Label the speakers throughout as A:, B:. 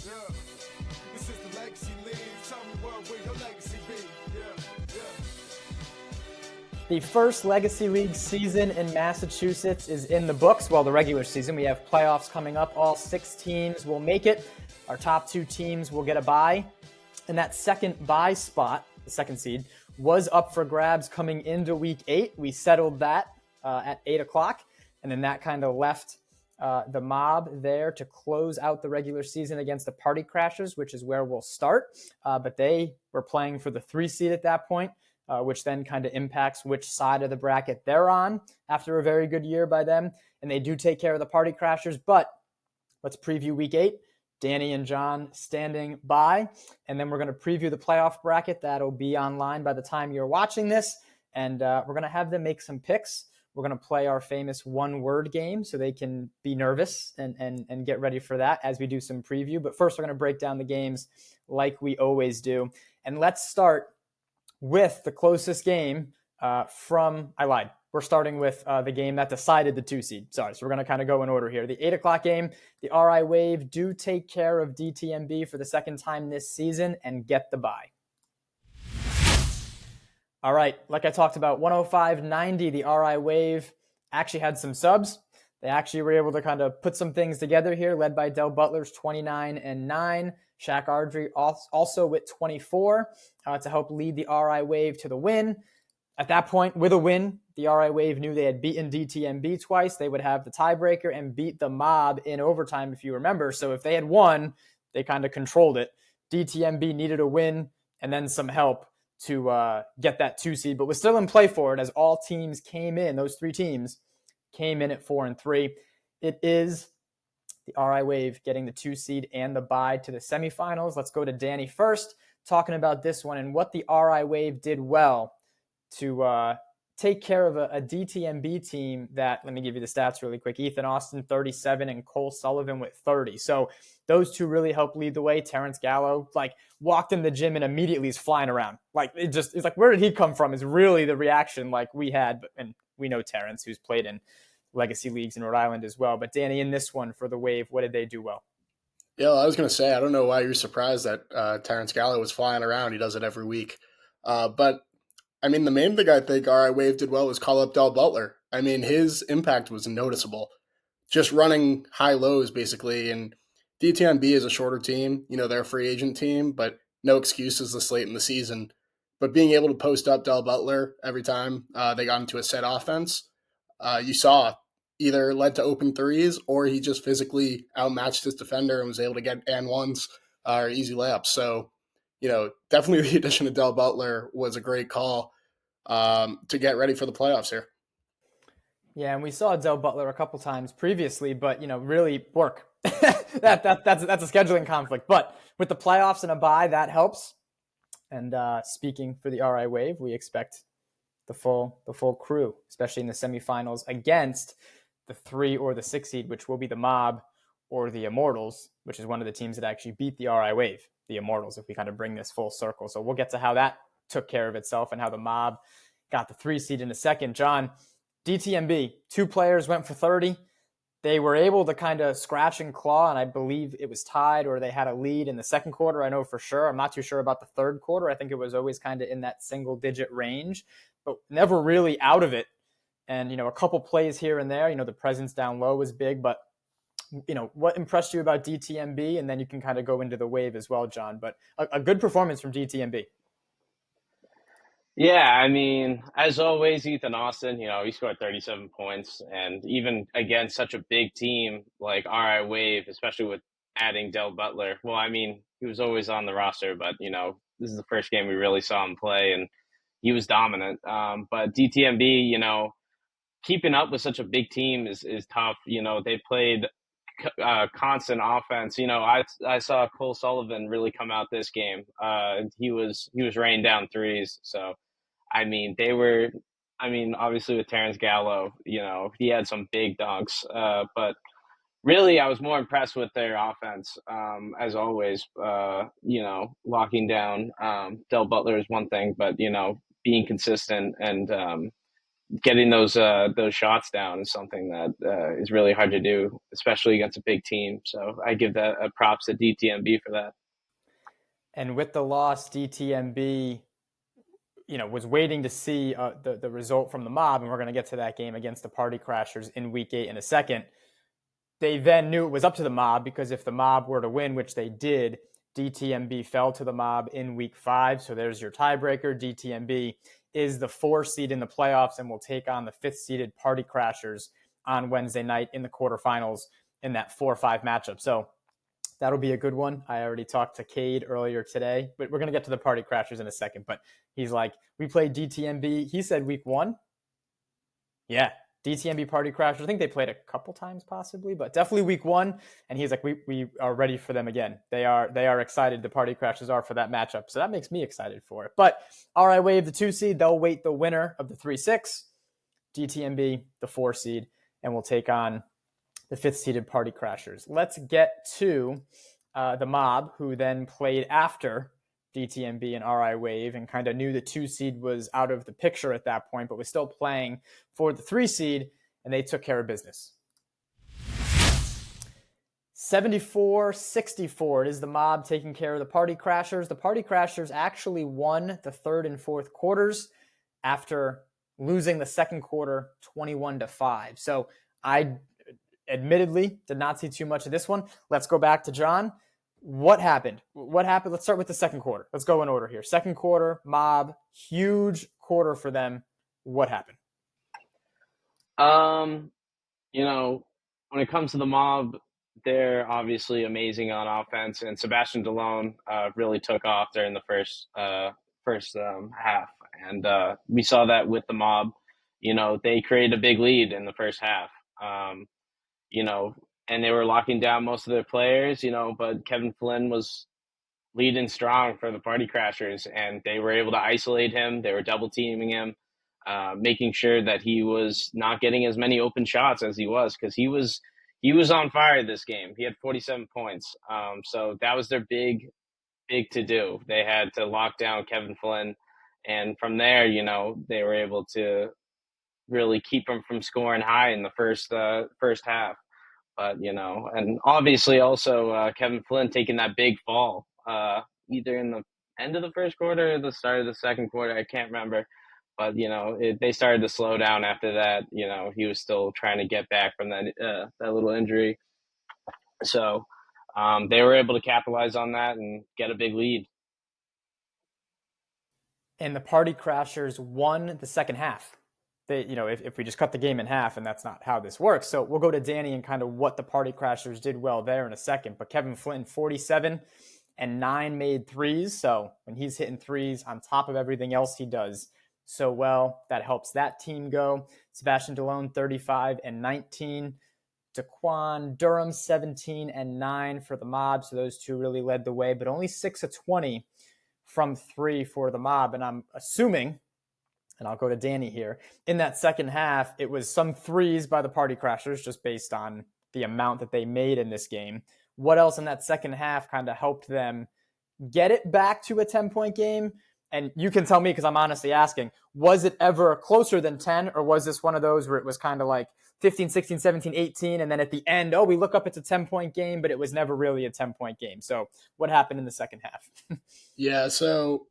A: Yeah. This is the Legacy League. Tell me what will your legacy be? Yeah.
B: The first Legacy League season in Massachusetts is in the books. Well, the regular season. We have playoffs coming up. All 6 teams will make it. Our top 2 teams will get a bye. And that second bye spot, the second seed, was up for grabs coming into week 8. We settled that at 8 o'clock. And then that kind of left the Mob there to close out the regular season against the Party Crashers, which is where we'll start. But they were playing for the 3 seed at that point. Which then kind of impacts which side of the bracket they're on after a very good year by them. And they do take care of the Party Crashers. But let's preview week 8. Danny and John standing by. And then we're going to preview the playoff bracket. That'll be online by the time you're watching this. And we're going to have them make some picks. We're going to play our famous one-word game so they can be nervous and get ready for that as we do some preview. But first, we're going to break down the games like we always do. And let's start with the closest game I lied. We're starting with the game that decided the 2 seed. Sorry, so we're going to kind of go in order here. The 8 o'clock game, the RI Wave do take care of DTMB for the second time this season and get the bye. All right, like I talked about, 105-90, the RI Wave actually had some subs. They actually were able to kind of put some things together here, led by Del Butler's 29-9. Shaq Ardrey also with 24 to help lead the RI Wave to the win. At that point, with a win, the RI Wave knew they had beaten DTMB twice. They would have the tiebreaker and beat the Mob in overtime, if you remember. So if they had won, they kind of controlled it. DTMB needed a win and then some help to get that 2 seed, but was still in play for it as all teams came in. Those 3 teams came in at 4-3. It is the RI Wave getting the 2 seed and the bye to the semifinals. Let's go to Danny first, talking about this one and what the RI Wave did well to take care of a DTMB team that, let me give you the stats really quick. Ethan Austin, 37, and Cole Sullivan with 30. So those 2 really helped lead the way. Terrence Gallo, walked in the gym and immediately is flying around. It's like, where did he come from is really the reaction we had. And we know Terrence, who's played in Legacy Leagues in Rhode Island as well. But Danny, in this one for the Wave, what did they do well?
C: Yeah, I was going to say, I don't know why you're surprised that Terrence Gallo was flying around. He does it every week. But, I mean, the main thing I think RI Wave did well was call up Del Butler. I mean, his impact was noticeable. Just running high lows, basically. And DTMB is a shorter team. They're a free agent team, but no excuses this late in the season. But being able to post up Del Butler every time they got into a set offense, you saw either led to open threes or he just physically outmatched his defender and was able to get and ones or easy layups. So, definitely the addition of Del Butler was a great call to get ready for the playoffs here.
B: Yeah, and we saw Del Butler a couple times previously, but, really work. that's a scheduling conflict. But with the playoffs and a bye, that helps. And speaking for the RI Wave, we expect the full crew, especially in the semifinals against the 3 or the 6 seed, which will be the Mob or the Immortals, which is one of the teams that actually beat the RI Wave, the Immortals, if we kind of bring this full circle. So we'll get to how that took care of itself and how the Mob got the 3 seed in a second. John, DTMB, 2 players went for 30. They were able to kind of scratch and claw, and I believe it was tied or they had a lead in the second quarter. I know for sure. I'm not too sure about the third quarter. I think it was always kind of in that single-digit range, but never really out of it. And, a couple plays here and there, the presence down low was big, but, what impressed you about DTMB? And then you can kind of go into the Wave as well, John, but a good performance from DTMB.
D: Yeah, I mean, as always, Ethan Austin, he scored 37 points. And even against such a big team like RI Wave, especially with adding Del Butler, well, I mean, he was always on the roster, but, this is the first game we really saw him play, and he was dominant. But DTMB, keeping up with such a big team is tough. They played constant offense. I saw Cole Sullivan really come out this game. He was raining down threes. So, I mean, obviously with Terrence Gallo, he had some big dunks. But really, I was more impressed with their offense. As always, locking down Del Butler is one thing, but being consistent and getting those shots down is something that is really hard to do, especially against a big team. So I give that props to DTMB for that.
B: And with the loss, DTMB, was waiting to see the result from the Mob, and we're going to get to that game against the Party Crashers in Week 8 in a second. They then knew it was up to the Mob, because if the Mob were to win, which they did, DTMB fell to the Mob in Week 5. So there's your tiebreaker. DTMB is the 4 seed in the playoffs and will take on the 5th seeded Party Crashers on Wednesday night in the quarterfinals in that 4-5 matchup. So that'll be a good one. I already talked to Cade earlier today, but we're going to get to the Party Crashers in a second. But he's like, we played DTMB. He said Week 1. Yeah, DTMB Party Crashers. I think they played a couple times possibly, but definitely Week 1. And he's like, we are ready for them again. They are excited. The Party Crashers are for that matchup. So that makes me excited for it. But RI Wave, the 2 seed, they'll wait the winner of the 3-6. DTMB, the 4 seed, and we'll take on the 5th seeded Party Crashers. Let's get to the Mob, who then played after DTMB and RI Wave and kind of knew the 2 seed was out of the picture at that point, but was still playing for the 3 seed, and they took care of business. 74-64. It is the Mob taking care of the Party Crashers. The Party Crashers actually won the 3rd and 4th quarters after losing the 2nd quarter 21-5. So I admittedly did not see too much of this one. Let's go back to John. What happened? Let's start with the 2nd quarter. Let's go in order here. 2nd quarter, Mob, huge quarter for them. What happened?
D: When it comes to the Mob, they're obviously amazing on offense, and Sebastian Delone really took off during the first half, and we saw that with the Mob. They created a big lead in the first half. And they were locking down most of their players, but Kevin Flynn was leading strong for the Party Crashers, and they were able to isolate him. They were double teaming him, making sure that he was not getting as many open shots as he was, because he was on fire this game. He had 47 points. So that was their big to do. They had to lock down Kevin Flynn, and from there, they were able to really keep him from scoring high in the first half. But, and obviously also Kevin Flynn taking that big fall, either in the end of the first quarter or the start of the 2nd quarter. I can't remember. But, they started to slow down after that. He was still trying to get back from that little injury. So they were able to capitalize on that and get a big lead.
B: And the Party Crashers won the 2nd half. They, if we just cut the game in half, and that's not how this works. So we'll go to Danny and kind of what the Party Crashers did well there in a second. But Kevin Flynn, 47 and 9 made threes. So when he's hitting threes on top of everything else he does so well, that helps that team go. Sebastian Delone, 35 and 19. Daquan Durham, 17 and 9 for the Mob. So those two really led the way, but only 6 of 20 from 3 for the Mob. And I'm assuming, and I'll go to Danny here, in that 2nd half, it was some threes by the Party Crashers just based on the amount that they made in this game. What else in that 2nd half kind of helped them get it back to a 10-point game? And you can tell me, because I'm honestly asking, was it ever closer than 10, or was this one of those where it was kind of like 15, 16, 17, 18, and then at the end, we look up, it's a 10-point game, but it was never really a 10-point game. So what happened in the 2nd half?
C: Yeah, so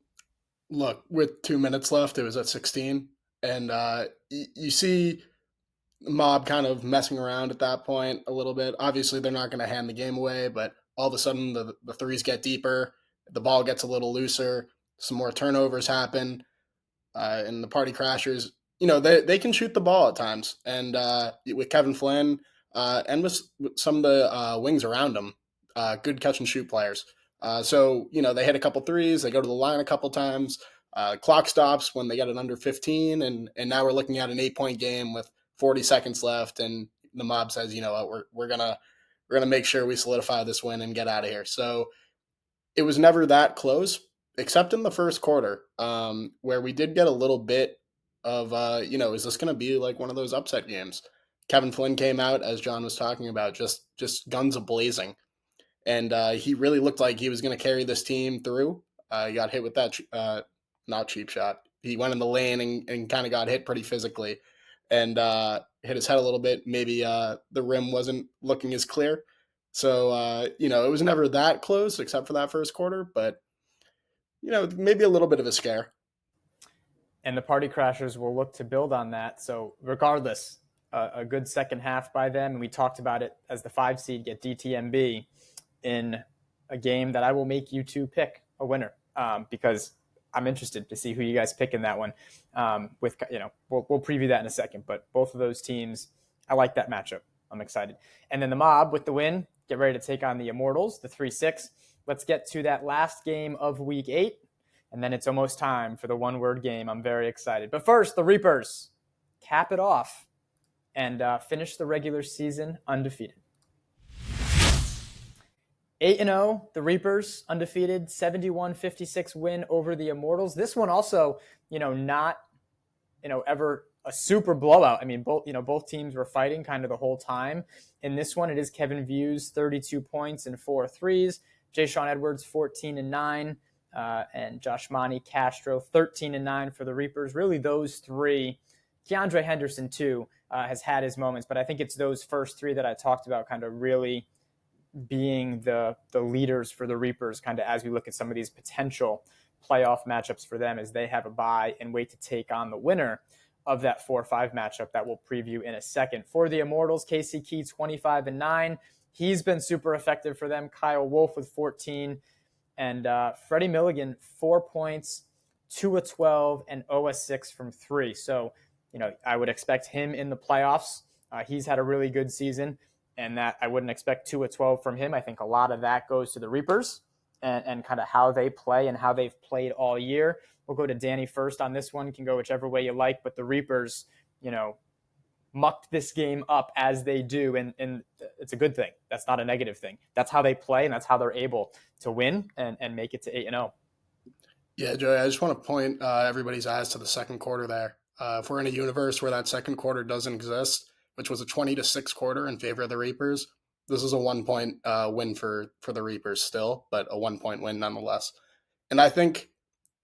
C: look, with 2 minutes left, it was at 16. And you see Mob kind of messing around at that point a little bit. Obviously, they're not going to hand the game away, but all of a sudden the threes get deeper, the ball gets a little looser, some more turnovers happen, and the Party Crashers, they can shoot the ball at times. And with Kevin Flynn and with some of the wings around him, good catch and shoot players. So they hit a couple threes, they go to the line a couple times. Clock stops when they get it under 15, and now we're looking at an 8-point game with 40 seconds left, and the Mob says, we're gonna make sure we solidify this win and get out of here. So it was never that close, except in the first quarter, where we did get a little bit of, is this going to be like one of those upset games? Kevin Flynn came out, as John was talking about, just guns a-blazing. And he really looked like he was going to carry this team through. He got hit with that, not cheap shot. he went in the lane and kind of got hit pretty physically and hit his head a little bit. Maybe the rim wasn't looking as clear. So, it was never that close except for that first quarter, but, maybe a little bit of a scare.
B: And the Party Crashers will look to build on that. So, regardless, a good second half by them. And we talked about it as the 5 seed get DTMB in a game that I will make you two pick a winner because I'm interested to see who you guys pick in that one. We'll preview that in a second, but both of those teams, I like that matchup. I'm excited. And then the Mob with the win, get ready to take on the Immortals, the 3-6. Let's get to that last game of Week 8, and then it's almost time for the one-word game. I'm very excited. But first, the Reapers cap it off and finish the regular season undefeated. 8-0, the Reapers, undefeated, 71-56 win over the Immortals. This one also, not, ever a super blowout. I mean, both teams were fighting kind of the whole time. In this one, it is Kevin Views, 32 points and 4 threes. Jay Sean Edwards, 14 and 9. And Josh Mani Castro, 13 and 9 for the Reapers. Really those three. Keandre Henderson, too, has had his moments. But I think it's those first three that I talked about kind of really being the leaders for the Reapers kind of as we look at some of these potential playoff matchups for them as they have a bye and wait to take on the winner of that 4-5 matchup that we'll preview in a second. For the Immortals, Casey Key, 25 and 9. He's been super effective for them. Kyle Wolf with 14. And Freddie Milligan, 4 points, 2 of 12, and 0 of 6 from 3. So, I would expect him in the playoffs. He's had a really good season, and that I wouldn't expect 2 of 12 from him. I think a lot of that goes to the Reapers and kind of how they play and how they've played all year. We'll go to Danny first on this one. You can go whichever way you like, but the Reapers, mucked this game up as they do, and it's a good thing. That's not a negative thing. That's how they play, and that's how they're able to win and make it to 8-0.
C: Yeah, Joey, I just want to point everybody's eyes to the second quarter there. If we're in a universe where that second quarter doesn't exist, which was a 20-6 quarter in favor of the Reapers, this is a 1-point win for the Reapers still, but a 1-point win nonetheless. And I think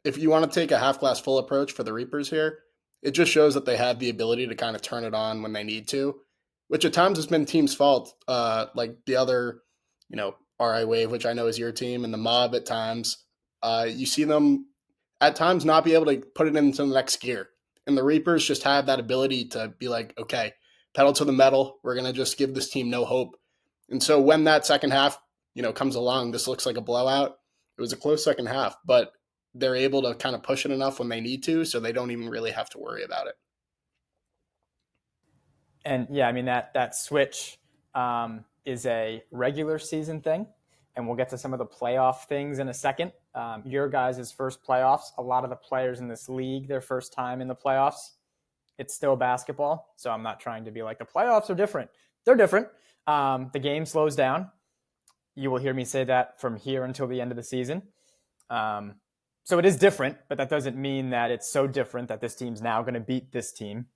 C: if you want to take a half-glass full approach for the Reapers here, it just shows that they have the ability to kind of turn it on when they need to, which at times has been teams' fault, like the other, RI Wave, which I know is your team, and the Mob at times. You see them at times not be able to put it into the next gear. And the Reapers just have that ability to be like, okay, pedal to the metal. We're going to just give this team no hope. And so when that second half, comes along, this looks like a blowout. It was a close second half, but they're able to kind of push it enough when they need to, so they don't even really have to worry about it.
B: And yeah, I mean, that switch is a regular season thing, and we'll get to some of the playoff things in a second. Your guys' first playoffs, a lot of the players in this league, their first time in the playoffs, it's still basketball. So I'm not trying to be like the playoffs are different. They're different. The game slows down. You will hear me say that from here until the end of the season. So it is different, but that doesn't mean that it's so different that this team's now going to beat this team.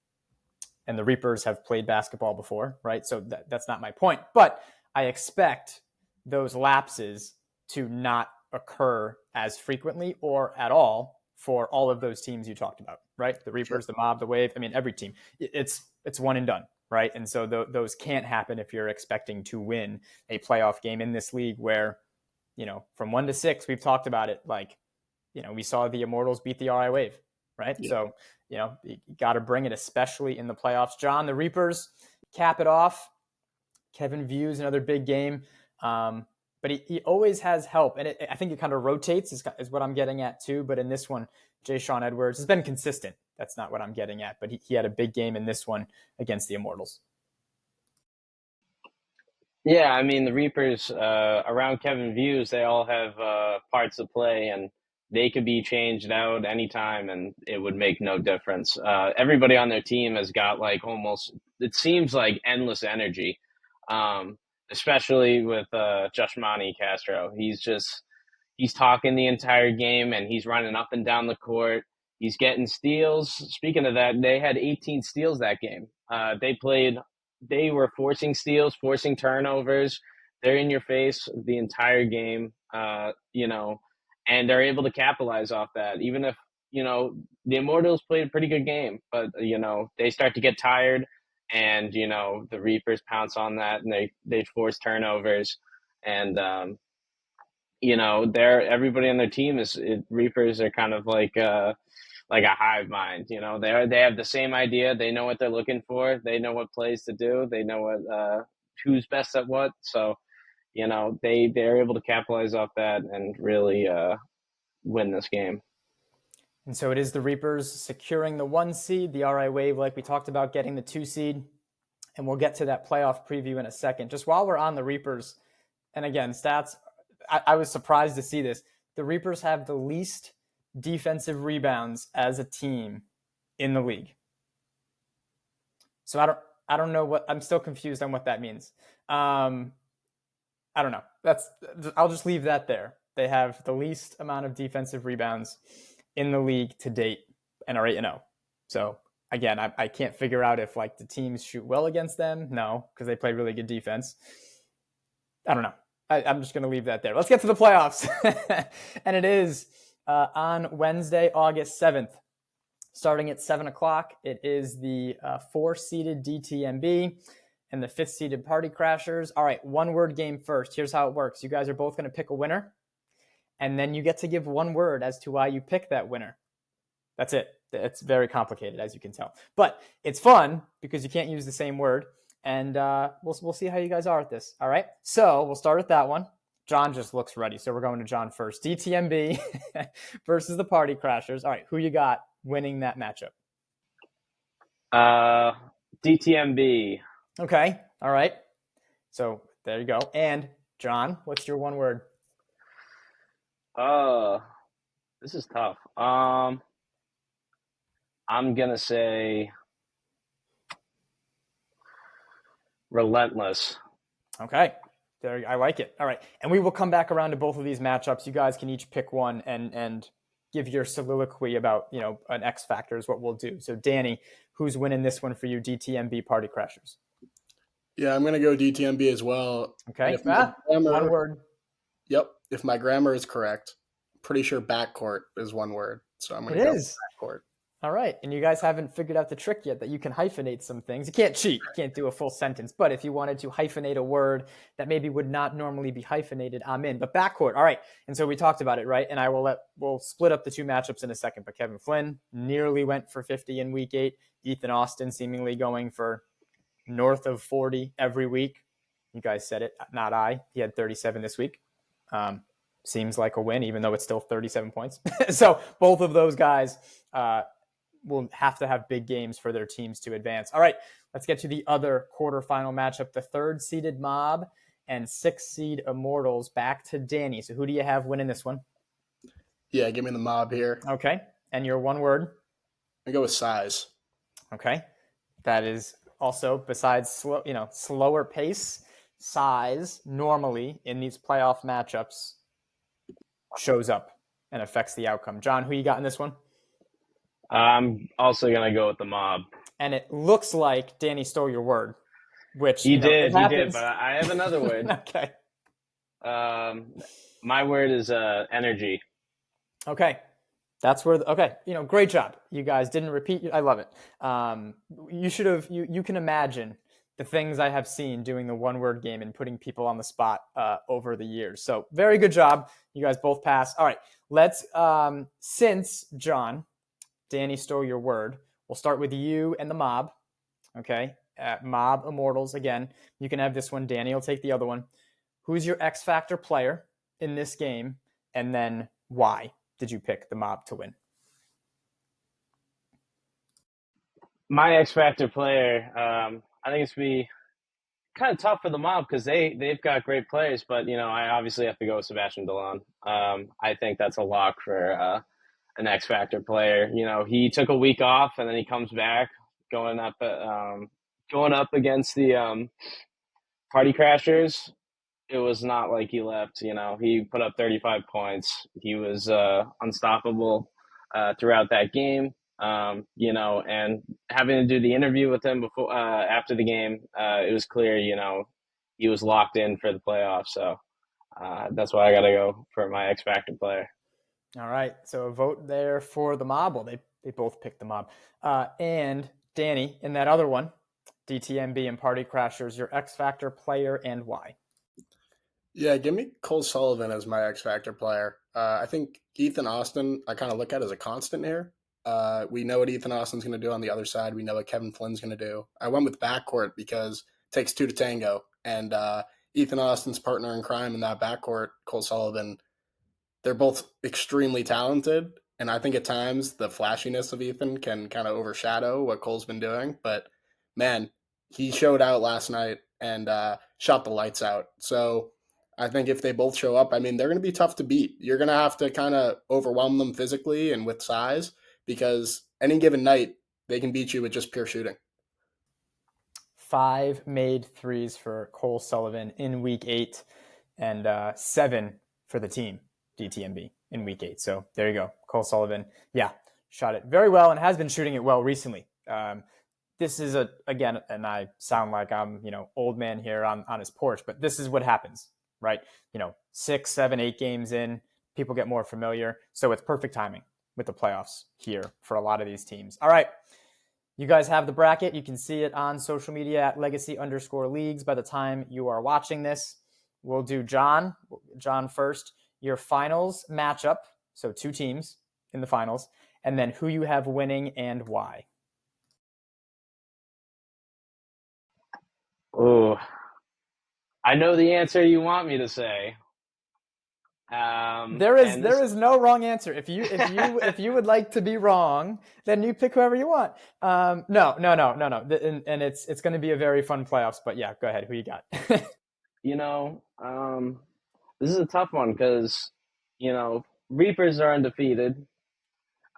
B: And the Reapers have played basketball before, right? So that's not my point. But I expect those lapses to not occur as frequently or at all for all of those teams you talked about, right? The Reapers, sure. The Mob, the Wave. I mean, every team. It's one and done, right? And so those can't happen if you're expecting to win a playoff game in this league where, from 1 to 6, we've talked about it. Like, we saw the Immortals beat the RI Wave, right? Yeah. So, you got to bring it, especially in the playoffs. John, the Reapers cap it off. Kevin Views, another big game. But he always has help. And I think it kind of rotates is what I'm getting at too. But in this one, Jay Sean Edwards has been consistent. That's not what I'm getting at. But he had a big game in this one against the Immortals.
D: Yeah, I mean, the Reapers around Kevin Views, they all have parts to play, and they could be changed out anytime, and it would make no difference. Everybody on their team has got almost, it seems like endless energy, especially with Josh Mani Castro. He's talking the entire game, and he's running up and down the court. He's getting steals. Speaking of that, they had 18 steals that game. They were forcing steals, forcing turnovers. They're in your face the entire game, and they're able to capitalize off that. Even if the Immortals played a pretty good game, but they start to get tired, and the Reapers pounce on that, and they force turnovers, and they're everybody on their team Reapers are kind of like a hive mind. They have the same idea. They know what they're looking for. They know what plays to do. They know what who's best at what. So they're able to capitalize off that and really win this game.
B: And so it is the Reapers securing the 1 seed, the RI Wave, like we talked about, getting the 2 seed. And we'll get to that playoff preview in a second. Just while we're on the Reapers, and again, stats, I was surprised to see this. The Reapers have the least defensive rebounds as a team in the league. So I don't know I'm still confused on what that means. I don't know. I'll just leave that there. They have the least amount of defensive rebounds in the league to date and are 8-0. So again, I can't figure out if the teams shoot well against them. No, because they play really good defense. I don't know. I'm just going to leave that there. Let's get to the playoffs. And it is on Wednesday, August 7th, starting at 7 o'clock. It is the 4-seeded DTMB and the 5th-seeded Party Crashers. All right, one-word game first. Here's how it works. You guys are both going to pick a winner, and then you get to give one word as to why you pick that winner. That's it. It's very complicated, as you can tell. But it's fun because you can't use the same word. And we'll see how you guys are at this. All right. So we'll start with that one. John just looks ready. So we're going to John first. DTMB versus the Party Crashers. All right. Who you got winning that matchup?
D: DTMB.
B: Okay. All right. So there you go. And John, what's your one word?
D: This is tough. I'm gonna say relentless.
B: Okay. There, I like it. All right. And we will come back around to both of these matchups. You guys can each pick one and give your soliloquy about, an X factor is what we'll do. So Danny, who's winning this one for you, DTMB Party Crashers?
C: Yeah, I'm going to go DTMB as well.
B: Okay. One word.
C: Yep. If my grammar is correct, pretty sure backcourt is one word. So I'm going to go with backcourt.
B: All right. And you guys haven't figured out the trick yet that you can hyphenate some things. You can't cheat. You can't do a full sentence. But if you wanted to hyphenate a word that maybe would not normally be hyphenated, I'm in. But backcourt. All right. And so we talked about it, right? And we'll split up the two matchups in a second. But Kevin Flynn nearly went for 50 in week 8. Ethan Austin seemingly going for north of 40 every week. You guys said it, not I. He had 37 this week. Seems like a win, even though it's still 37 points. So both of those guys will have to have big games for their teams to advance. All right, let's get to the other quarterfinal matchup. The 3rd-seeded Mob and 6th-seed Immortals. Back to Danny. So who do you have winning this one?
C: Yeah, give me the Mob here.
B: Okay, and your one word?
C: I go with size.
B: Okay, that is also, besides slower pace, size normally in these playoff matchups shows up and affects the outcome. John, who you got in this one?
D: I'm also going to go with the Mob.
B: And it looks like Danny stole your word, which
D: he did, but I have another word.
B: Okay.
D: My word is energy.
B: Okay. That's where, great job. You guys didn't repeat. I love it. You should have, you can imagine the things I have seen doing the one-word game and putting people on the spot over the years. So very good job. You guys both passed. All right. Let's, since John, Danny stole your word, we'll start with you and the Mob. Okay. Mob Immortals. Again, you can have this one. Danny will take the other one. Who's your X Factor player in this game? And then why did you pick the Mob to win?
D: My X Factor player, I think it's going to be kind of tough for the Mob because they've got great players, but, I obviously have to go with Sebastian Delon. I think that's a lock for an X Factor player. He took a week off and then he comes back going up against the Party Crashers. It was not like he left. He put up 35 points. He was unstoppable throughout that game. And having to do the interview with him before after the game, it was clear, he was locked in for the playoffs. So that's why I got to go for my X Factor player.
B: All right, so a vote there for the mob. Well, they both picked the mob. And Danny, in that other one, DTMB and Party Crashers, your X Factor player and why?
C: Yeah, give me Cole Sullivan as my X Factor player. I think Ethan Austin, I kind of look at as a constant here. We know what Ethan Austin's going to do on the other side. We know what Kevin Flynn's going to do. I went with backcourt because it takes two to tango. And Ethan Austin's partner in crime in that backcourt, Cole Sullivan, they're both extremely talented. And I think at times the flashiness of Ethan can kind of overshadow what Cole's been doing. But man, he showed out last night and shot the lights out. So I think if they both show up, I mean, they're going to be tough to beat. You're going to have to kind of overwhelm them physically and with size because any given night, they can beat you with just pure shooting.
B: 5 made threes for Cole Sullivan in week 8 and 7 for the team, DTMB, in week 8. So there you go. Cole Sullivan, yeah, shot it very well and has been shooting it well recently. This is again, and I sound like I'm, old man here on his porch, but this is what happens, right? 6, 7, 8 games in, people get more familiar. So it's perfect timing with the playoffs here for a lot of these teams. All right. You guys have the bracket. You can see it on social media at legacy_leagues by the time you are watching this. We'll do John first. Your finals matchup, so 2 teams in the finals, and then who you have winning and why.
D: Oh, I know the answer you want me to say.
B: There is no wrong answer. If you would like to be wrong, then you pick whoever you want. No. And it's going to be a very fun playoffs. But yeah, go ahead. Who you got?
D: This is a tough one because Reapers are undefeated,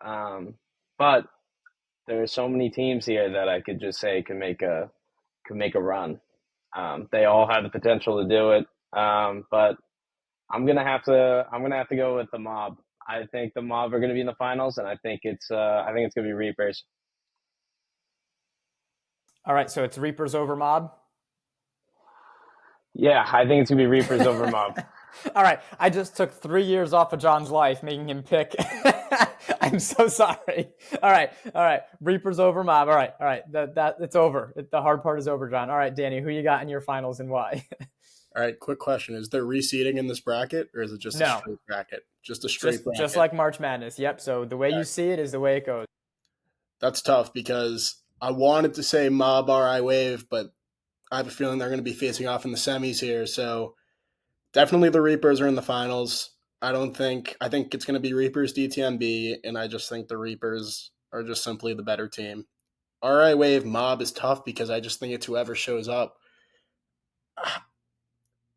D: but there are so many teams here that I could just say can make a run. They all have the potential to do it, but I'm gonna have to go with the mob. I think the mob are gonna be in the finals, and I think it's gonna be Reapers.
B: All right, so it's Reapers over mob.
D: Yeah, I think it's gonna be Reapers over mob.
B: All right, I just took 3 years off of John's life, making him pick. I'm so sorry. All right, Reapers over mob. All right, that it's over. The hard part is over, John. All right, Danny, who you got in your finals and why?
C: All right, quick question. Is there reseeding in this bracket or is it just a straight bracket? Just a straight bracket.
B: Just like March Madness. Yep. So the way you see it is the way it goes.
C: That's tough because I wanted to say Mob RI Wave, but I have a feeling they're going to be facing off in the semis here. So definitely the Reapers are in the finals. I think it's going to be Reapers DTMB, and I just think the Reapers are just simply the better team. RI Wave Mob is tough because I just think it's whoever shows up.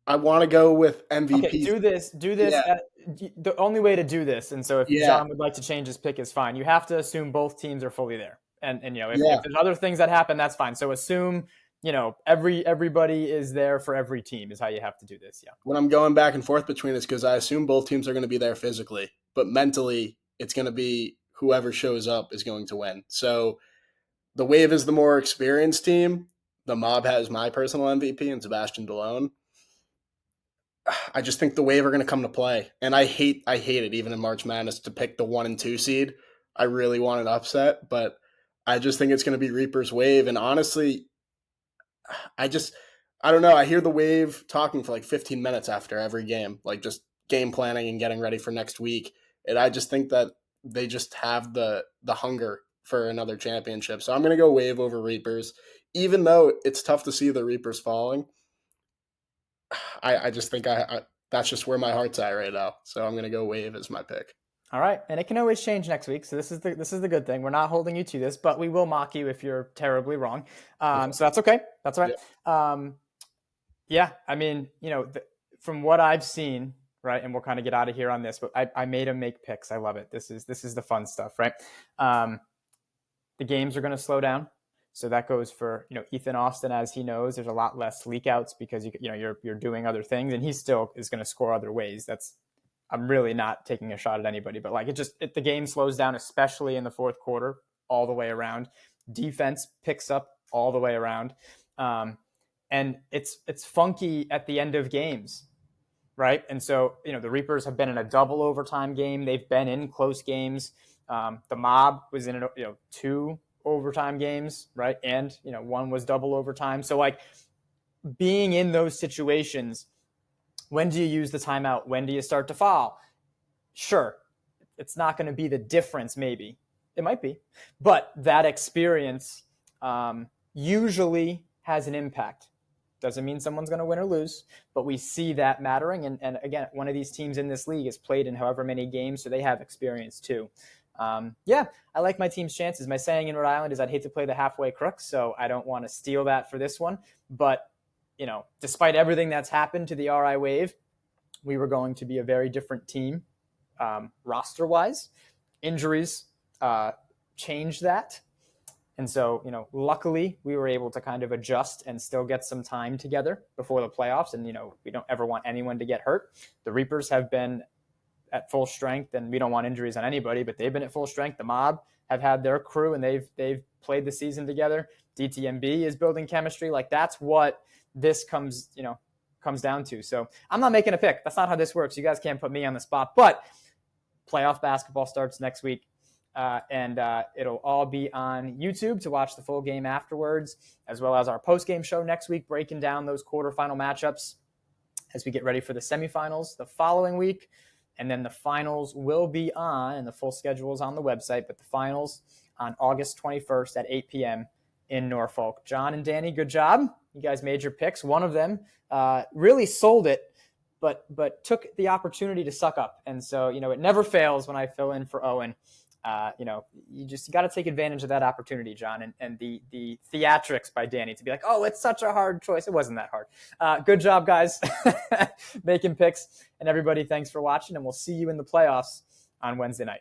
C: I want to go with MVP.
B: Okay, do this. Yeah. The only way to do this, and so if John would like to change his pick, is fine. You have to assume both teams are fully there, and if there's other things that happen, that's fine. So assume everybody is there for every team is how you have to do this. Yeah.
C: When I'm going back and forth between this, because I assume both teams are going to be there physically, but mentally, it's going to be whoever shows up is going to win. So the Wave is the more experienced team. The Mob has my personal MVP and Sebastian Delone. I just think the Wave are going to come to play, and I hate it even in March Madness to pick the 1 and 2 seed. I really want an upset, but I just think it's going to be Reaper's Wave. And honestly, I don't know. I hear the Wave talking for like 15 minutes after every game, like just game planning and getting ready for next week. And I just think that they just have the hunger for another championship. So I'm going to go Wave over Reapers, even though it's tough to see the Reapers falling. I just think that's just where my heart's at right now. So I'm going to go Wave as my pick.
B: All right, and it can always change next week. So this is the good thing. We're not holding you to this, but we will mock you if you're terribly wrong. So that's okay. That's all right. Yeah, I mean, from what I've seen, right, and we'll kind of get out of here on this, but I made him make picks. I love it. This is the fun stuff, right? The games are going to slow down. So that goes for Ethan Austin, as he knows. There's a lot less leakouts because you're doing other things, and he still is going to score other ways. I'm really not taking a shot at anybody, but like the game slows down, especially in the fourth quarter, all the way around. Defense picks up all the way around, and it's funky at the end of games. right? And so, the Reapers have been in a double overtime game. They've been in close games. The Mob was in, 2 overtime games, right? And, one was double overtime. So, like, being in those situations, when do you use the timeout? When do you start to foul? Sure, it's not going to be the difference, maybe. It might be. But that experience usually has an impact. Doesn't mean someone's going to win or lose, but we see that mattering. And again, one of these teams in this league has played in however many games, so they have experience too. I like my team's chances. My saying in Rhode Island is I'd hate to play the halfway crook, so I don't want to steal that for this one. But, despite everything that's happened to the RI Wave, we were going to be a very different team roster-wise. Injuries changed that. And so, luckily we were able to kind of adjust and still get some time together before the playoffs. And, we don't ever want anyone to get hurt. The Reapers have been at full strength, and we don't want injuries on anybody, but they've been at full strength. The Mob have had their crew, and they've played the season together. DTMB is building chemistry. Like, that's what this comes down to. So I'm not making a pick. That's not how this works. You guys can't put me on the spot, but playoff basketball starts next week. And it'll all be on YouTube to watch the full game afterwards, as well as our post-game show next week, breaking down those quarterfinal matchups as we get ready for the semifinals the following week. And then the finals will be on, and the full schedule is on the website, but the finals on August 21st at 8 p.m. in Norfolk. John and Danny, good job. You guys made your picks. One of them really sold it, but took the opportunity to suck up. And so, it never fails when I fill in for Owen. You got to take advantage of that opportunity, John, and the theatrics by Danny to be like, oh, it's such a hard choice. It wasn't that hard. Good job, guys, making picks. And everybody, thanks for watching, and we'll see you in the playoffs on Wednesday night.